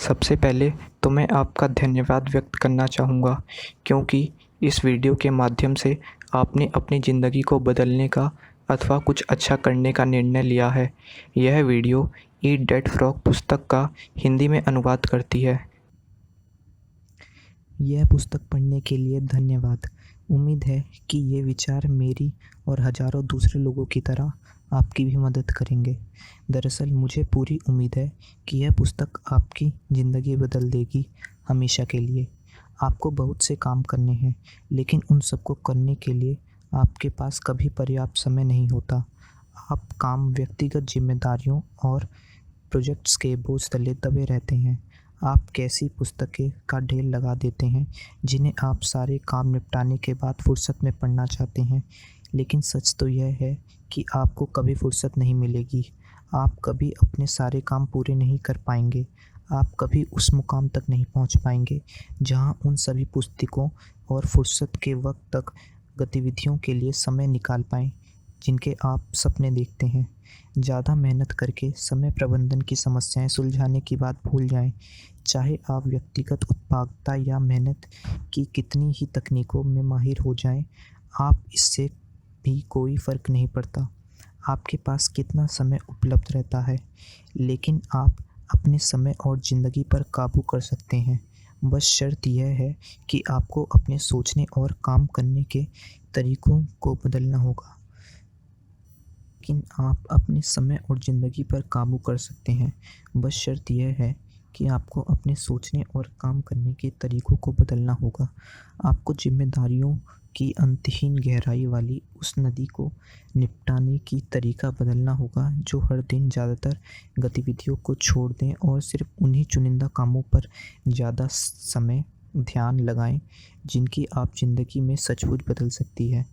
सबसे पहले तो मैं आपका धन्यवाद व्यक्त करना चाहूँगा क्योंकि इस वीडियो के माध्यम से आपने अपनी ज़िंदगी को बदलने का अथवा कुछ अच्छा करने का निर्णय लिया है। यह वीडियो ईट डैट फ्रॉग पुस्तक का हिंदी में अनुवाद करती है। यह पुस्तक पढ़ने के लिए धन्यवाद। उम्मीद है कि ये विचार मेरी और हज़ारों दूसरे लोगों की तरह आपकी भी मदद करेंगे। दरअसल मुझे पूरी उम्मीद है कि यह पुस्तक आपकी ज़िंदगी बदल देगी हमेशा के लिए। आपको बहुत से काम करने हैं, लेकिन उन सबको करने के लिए आपके पास कभी पर्याप्त समय नहीं होता। आप काम, व्यक्तिगत जिम्मेदारियों और प्रोजेक्ट्स के बोझ तले दबे रहते हैं। आप कैसी पुस्तकें का ढेर लगा देते हैं जिन्हें आप सारे काम निपटाने के बाद फुर्सत में पढ़ना चाहते हैं, लेकिन सच तो यह है कि आपको कभी फुर्सत नहीं मिलेगी। आप कभी अपने सारे काम पूरे नहीं कर पाएंगे। आप कभी उस मुकाम तक नहीं पहुंच पाएंगे जहां उन सभी पुस्तकों और फुर्सत के वक्त तक गतिविधियों के लिए समय निकाल पाएं जिनके आप सपने देखते हैं। ज़्यादा मेहनत करके समय प्रबंधन की समस्याएं सुलझाने की बात भूल जाएं। चाहे आप व्यक्तिगत उत्पादकता या मेहनत की कितनी ही तकनीकों में माहिर हो जाएं, आप इससे भी कोई फ़र्क नहीं पड़ता। आपके पास कितना समय उपलब्ध रहता है, लेकिन आप अपने समय और ज़िंदगी पर काबू कर सकते हैं। बस शर्त यह है कि आपको अपने सोचने और काम करने के तरीकों को बदलना होगा। लेकिन आप अपने समय और ज़िंदगी पर काबू कर सकते हैं। बस शर्त यह है कि आपको अपने सोचने और काम करने के तरीकों को बदलना होगा। आपको जिम्मेदारियों की अंतहीन गहराई वाली उस नदी को निपटाने की तरीका बदलना होगा जो हर दिन ज़्यादातर गतिविधियों को छोड़ दें और सिर्फ उन्हीं चुनिंदा कामों पर ज़्यादा समय ध्यान लगाएं जिनकी आप ज़िंदगी में सचमुच बदल सकती है।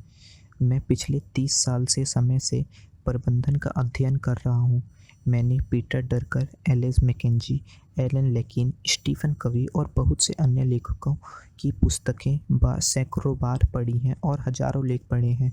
मैं पिछले 30 साल से समय से प्रबंधन का अध्ययन कर रहा हूँ। मैंने Peter Drucker, Alice Mackenzie, Alan Lakein, Stephen Covey और बहुत से अन्य लेखकों की पुस्तकें सैकड़ों बार पढ़ी हैं और हज़ारों लेख पढ़े हैं।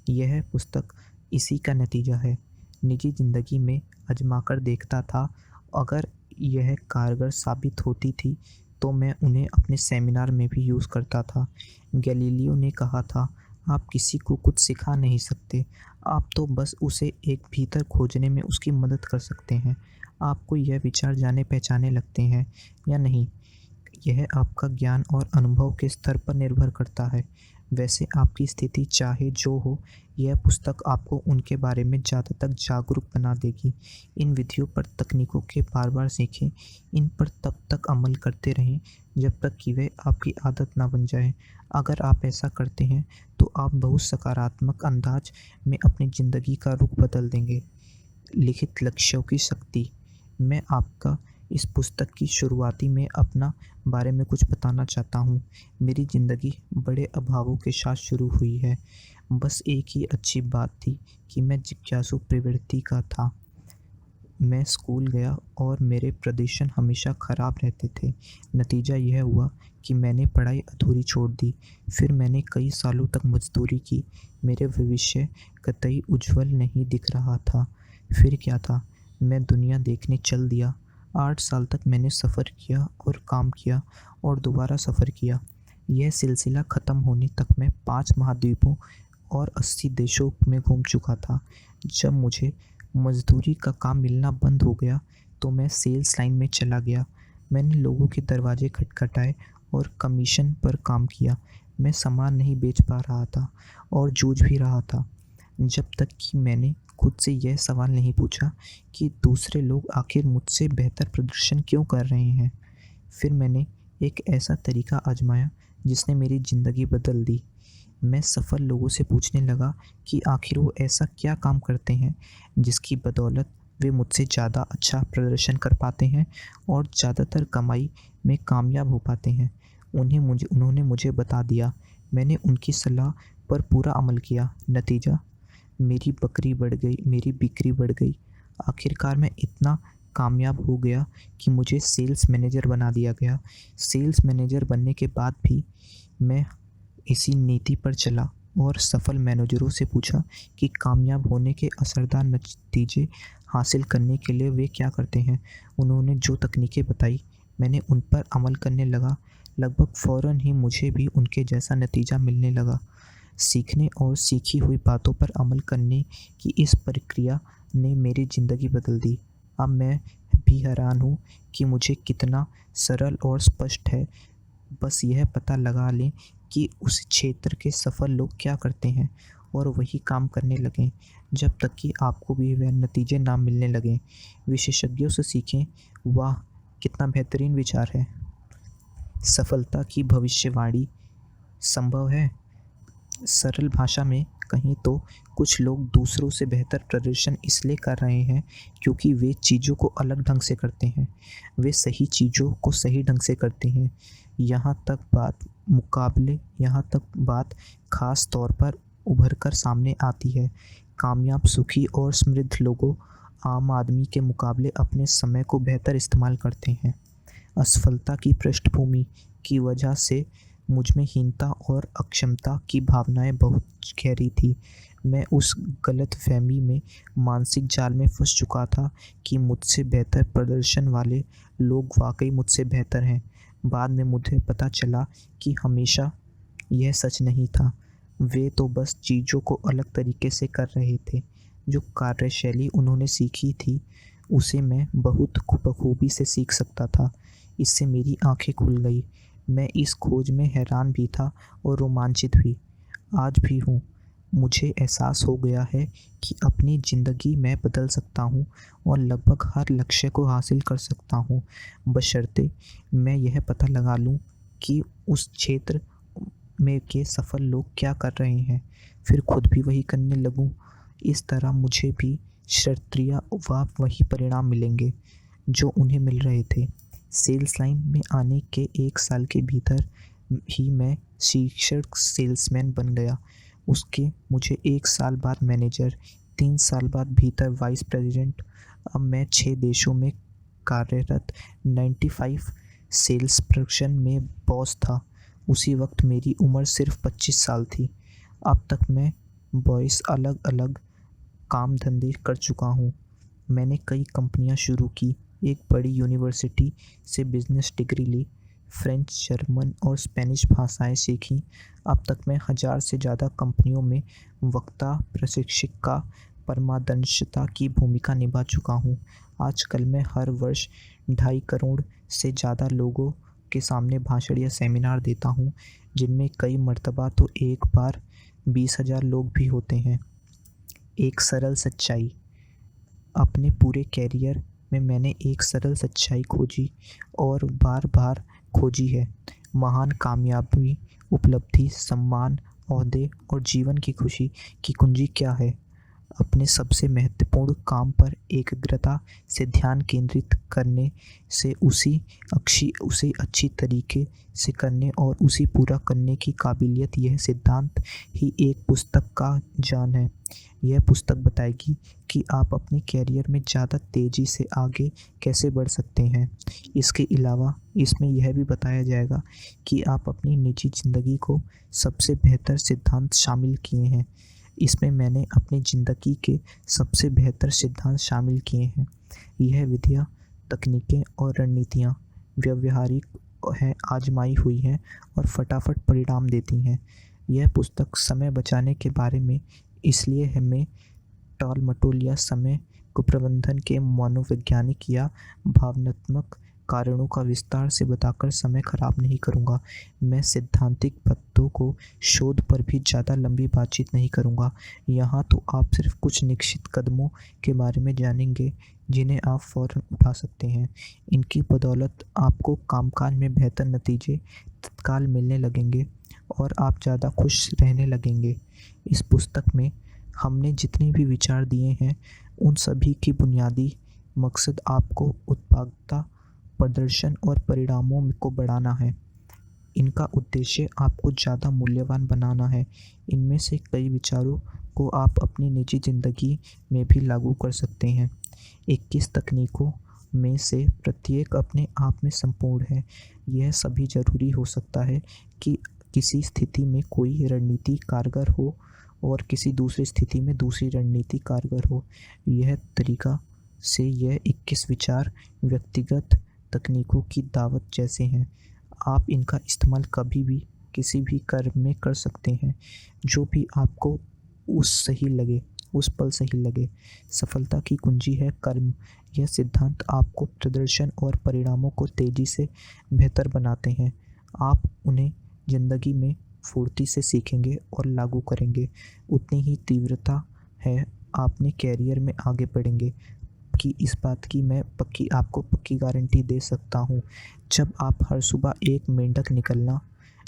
यह पुस्तक इसी का नतीजा है। निजी ज़िंदगी में आजमाकर देखता था। अगर यह कारगर साबित होती थी तो मैं उन्हें अपने सेमिनार में भी यूज़ करता था। गैलीलियो ने कहा था, आप किसी को कुछ सिखा नहीं सकते, आप तो बस उसे एक भीतर खोजने में उसकी मदद कर सकते हैं। आपको यह विचार जाने पहचाने लगते हैं या नहीं, यह आपका ज्ञान और अनुभव के स्तर पर निर्भर करता है। वैसे आपकी स्थिति चाहे जो हो, यह पुस्तक आपको उनके बारे में ज़्यादा तक जागरूक बना देगी। इन विधियों पर, तकनीकों के बार बार सीखें। इन पर तब तक अमल करते रहें जब तक कि वे आपकी आदत ना बन जाए। अगर आप ऐसा करते हैं तो आप बहुत सकारात्मक अंदाज में अपनी ज़िंदगी का रुख बदल देंगे। लिखित लक्ष्यों की शक्ति। मैं आपका इस पुस्तक की शुरुआती में अपना बारे में कुछ बताना चाहता हूँ। मेरी ज़िंदगी बड़े अभावों के साथ शुरू हुई है। बस एक ही अच्छी बात थी कि मैं जिज्ञासु प्रवृत्ति का था। मैं स्कूल गया और मेरे प्रदर्शन हमेशा ख़राब रहते थे। नतीजा यह हुआ कि मैंने पढ़ाई अधूरी छोड़ दी। फिर मैंने कई सालों तक मजदूरी की। मेरे भविष्य कतई उज्जवल नहीं दिख रहा था। फिर क्या था, मैं दुनिया देखने चल दिया। 8 साल तक मैंने सफ़र किया और काम किया और दोबारा सफ़र किया। यह सिलसिला ख़त्म होने तक मैं 5 महाद्वीपों और 80 देशों में घूम चुका था। जब मुझे मजदूरी का काम मिलना बंद हो गया तो मैं सेल्स लाइन में चला गया। मैंने लोगों के दरवाजे खटखटाए और कमीशन पर काम किया। मैं सामान नहीं बेच पा रहा था और जूझ भी रहा था, जब तक कि मैंने खुद से यह सवाल नहीं पूछा कि दूसरे लोग आखिर मुझसे बेहतर प्रदर्शन क्यों कर रहे हैं। फिर मैंने एक ऐसा तरीका आजमाया जिसने मेरी ज़िंदगी बदल दी। मैं सफल लोगों से पूछने लगा कि आखिर वो ऐसा क्या काम करते हैं जिसकी बदौलत वे मुझसे ज़्यादा अच्छा प्रदर्शन कर पाते हैं और ज़्यादातर कमाई में कामयाब हो पाते हैं। उन्होंने मुझे बता दिया। मैंने उनकी सलाह पर पूरा अमल किया। नतीजा, मेरी बिक्री बढ़ गई। आखिरकार मैं इतना कामयाब हो गया कि मुझे सेल्स मैनेजर बना दिया गया। सेल्स मैनेजर बनने के बाद भी मैं इसी नीति पर चला और सफल मैनेजरों से पूछा कि कामयाब होने के असरदार नतीजे हासिल करने के लिए वे क्या करते हैं। उन्होंने जो तकनीकें बताई, मैंने उन पर अमल करने लगा, लगभग फ़ौरन ही मुझे भी उनके जैसा नतीजा मिलने लगा। सीखने और सीखी हुई बातों पर अमल करने की इस प्रक्रिया ने मेरी ज़िंदगी बदल दी। अब मैं भी हैरान हूँ कि मुझे कितना सरल और स्पष्ट है। बस यह पता लगा लें कि उस क्षेत्र के सफल लोग क्या करते हैं और वही काम करने लगें, जब तक कि आपको भी वह नतीजे ना मिलने लगें। विशेषज्ञों से सीखें। वाह! कितना बेहतरीन विचार है। सफलता की भविष्यवाणी संभव है। सरल भाषा में कहें तो कुछ लोग दूसरों से बेहतर प्रदर्शन इसलिए कर रहे हैं क्योंकि वे चीज़ों को अलग ढंग से करते हैं। वे सही चीज़ों को सही ढंग से करते हैं। यहाँ तक बात ख़ास तौर पर उभर कर सामने आती है। कामयाब, सुखी और समृद्ध लोगों आम आदमी के मुकाबले अपने समय को बेहतर इस्तेमाल करते हैं। असफलता की पृष्ठभूमि की वजह से मुझ में हीनता और अक्षमता की भावनाएं बहुत गहरी थी। मैं उस गलतफहमी में, मानसिक जाल में फंस चुका था कि मुझसे बेहतर प्रदर्शन वाले लोग वाकई मुझसे बेहतर हैं। बाद में मुझे पता चला कि हमेशा यह सच नहीं था। वे तो बस चीज़ों को अलग तरीके से कर रहे थे। जो कार्यशैली उन्होंने सीखी थी उसे मैं बहुत बखूबी से सीख सकता था। इससे मेरी आंखें खुल गई। मैं इस खोज में हैरान भी था और रोमांचित भी। आज भी हूँ। मुझे एहसास हो गया है कि अपनी ज़िंदगी मैं बदल सकता हूँ और लगभग हर लक्ष्य को हासिल कर सकता हूँ, बशर्ते मैं यह पता लगा लूँ कि उस क्षेत्र में के सफल लोग क्या कर रहे हैं, फिर खुद भी वही करने लगूँ। इस तरह मुझे भी शर्तिया वही परिणाम मिलेंगे जो उन्हें मिल रहे थे। सेल्स लाइन में आने के 1 साल के भीतर ही मैं शीर्ष सेल्समैन बन गया। उसके मुझे 1 साल बाद मैनेजर, 3 साल बाद भीतर वाइस प्रेसिडेंट। अब मैं 6 देशों में कार्यरत 95 सेल्स प्रोडक्शन में बॉस था। उसी वक्त मेरी उम्र सिर्फ 25 साल थी। अब तक मैं बॉयस अलग अलग काम धंधे कर चुका हूँ। मैंने कई कंपनियाँ शुरू की, एक बड़ी यूनिवर्सिटी से बिजनेस डिग्री ली, फ्रेंच, जर्मन और स्पेनिश भाषाएं सीखीं। अब तक मैं 1000 से ज़्यादा कंपनियों में वक्ता, प्रशिक्षिका, परामर्शदाता की भूमिका निभा चुका हूँ। आजकल मैं हर वर्ष 2.5 करोड़ से ज़्यादा लोगों के सामने भाषण या सेमिनार देता हूँ, जिनमें कई मर्तबा तो एक बार 20,000 लोग भी होते हैं। एक सरल सच्चाई। अपने पूरे कैरियर में मैंने एक सरल सच्चाई खोजी और बार बार खोजी है। महान कामयाबी, उपलब्धि, सम्मान, ओहदे और जीवन की खुशी की कुंजी क्या है? अपने सबसे महत्वपूर्ण काम पर एकाग्रता से ध्यान केंद्रित करने से उसे अच्छी तरीके से करने और उसे पूरा करने की काबिलियत। यह सिद्धांत ही एक पुस्तक का जान है। यह पुस्तक बताएगी कि आप अपने कैरियर में ज़्यादा तेज़ी से आगे कैसे बढ़ सकते हैं। इसके अलावा इसमें यह भी बताया जाएगा कि आप अपनी निजी ज़िंदगी को सबसे बेहतर सिद्धांत शामिल किए हैं। इसमें मैंने अपनी ज़िंदगी के सबसे बेहतर सिद्धांत शामिल किए हैं। यह विधियाँ, तकनीकें और रणनीतियाँ व्यावहारिक हैं, आजमाई हुई हैं और फटाफट परिणाम देती हैं। यह पुस्तक समय बचाने के बारे में इसलिए हमें टाल-मटोल या समय को प्रबंधन के मनोवैज्ञानिक या भावनात्मक कारणों का विस्तार से बताकर समय खराब नहीं करूँगा। मैं सैद्धांतिक बातों को शोध पर भी ज़्यादा लंबी बातचीत नहीं करूँगा। यहाँ तो आप सिर्फ कुछ निश्चित कदमों के बारे में जानेंगे जिन्हें आप फ़ौरन उठा सकते हैं। इनकी बदौलत आपको कामकाज में बेहतर नतीजे तत्काल मिलने लगेंगे और आप ज़्यादा खुश रहने लगेंगे। इस पुस्तक में हमने जितने भी विचार दिए हैं उन सभी की बुनियादी मकसद आपको उत्पादकता, प्रदर्शन और परिणामों को बढ़ाना है। इनका उद्देश्य आपको ज़्यादा मूल्यवान बनाना है। इनमें से कई विचारों को आप अपनी निजी ज़िंदगी में भी लागू कर सकते हैं। 21 तकनीकों में से प्रत्येक अपने आप में संपूर्ण है। यह सभी ज़रूरी हो सकता है कि किसी स्थिति में कोई रणनीति कारगर हो और किसी दूसरी स्थिति में दूसरी रणनीति कारगर हो। यह तरीका से यह 21 विचार व्यक्तिगत तकनीकों की दावत जैसे हैं। आप इनका इस्तेमाल कभी भी किसी भी कर्म में कर सकते हैं, जो भी आपको उस पल सही लगे। सफलता की कुंजी है कर्म। यह सिद्धांत आपको प्रदर्शन और परिणामों को तेज़ी से बेहतर बनाते हैं। आप उन्हें ज़िंदगी में फुर्ती से सीखेंगे और लागू करेंगे, उतनी ही तीव्रता है अपने कैरियर में आगे बढ़ेंगे। कि इस बात की मैं आपको पक्की गारंटी दे सकता हूँ। जब आप हर सुबह एक मेंढक निकलना,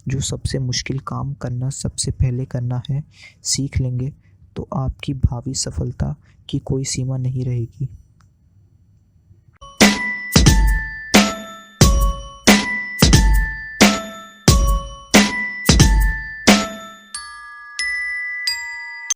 जो सबसे मुश्किल काम करना सबसे पहले करना है, सीख लेंगे, तो आपकी भावी सफलता की कोई सीमा नहीं रहेगी।